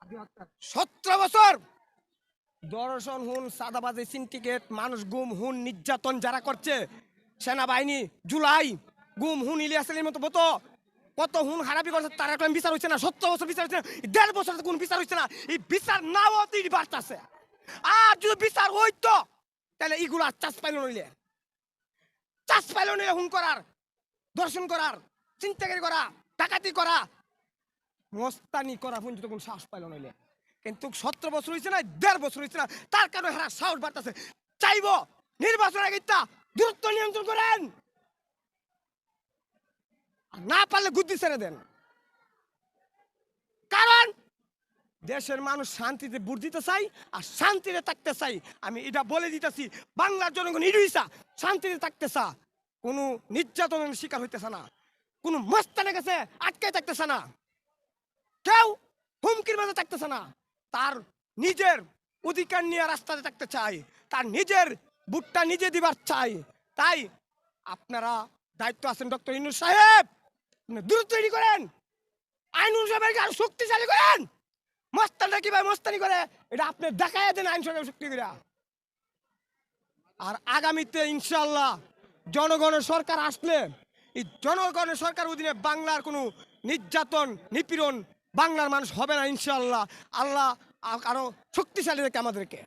17 বছর দর্শন হুন সাদাবাজি সিন্ডিকেট মানুষ গুম হুন নির্যাতন যারা করছে সেনাবাহিনী জুলাই গুম হুন ইলিয়াস আলীর মতো কত হুন হারাবি করছে তারা কোনো বিচার হচ্ছে না 17 বছর বিচার হচ্ছে না 1.5 বছর কোন বিচার হচ্ছে না এই বিচার নাও তুই বাড়তাছে আর যদি বিচার হইতো তাহলে এইগুলো চাষ পাইল নইলে হুন করার দর্শন করার চিন্তাকারী করা ডাকাতি করা মস্তানি করা পর্যন্ত কোন সাহস পাইল নইলে কিন্তু 17 বছর হয়েছে না 1.5 বছর হয়েছে না তার কারণে হারা সাহস বাড়তেছে চাইবো নির্বাচন আগে দূরত্ব নিয়ন্ত্রণ করেন না পারলে বুদ্ধি ছেড়ে দেন কারণ দেশের মানুষ শান্তিতে ভোট দিতে চাই আর শান্তিতে থাকতে চাই আমি এটা বলে দিতেছি বাংলার জনগণ ইডুইসা শান্তিতে থাকতে চা কোনো নির্যাতনের শিকার হইতেছে না কোনো মস্তানের কাছে আটকে থাকতেছে না কেউ হুমকির মাঝে থাকতেছে না তার নিজের অধিকার নিয়ে রাস্তাতে থাকতে চাই তার নিজের ভোটটা নিজে দিবার চাই তাই আপনারা দায়িত্ব আছেন ডক্টর ইউনূস সাহেব দূরত্ব তৈরি করেন আইন অনুসারে আরো শক্তিশালী করেন মস্তানরা কিভাবে মস্তানি করে এটা আপনি দেখায় দেন আইন সরকার শক্তি করে আর আগামীতে ইনশাআল্লাহ জনগণের সরকার আসলে এই জনগণের সরকার অধীনে বাংলার কোনো নির্যাতন নিপীড়ন বাংলার মানুষ হবে না ইনশাআল্লাহ আল্লাহ আরো শক্তিশালী রেখে আমাদেরকে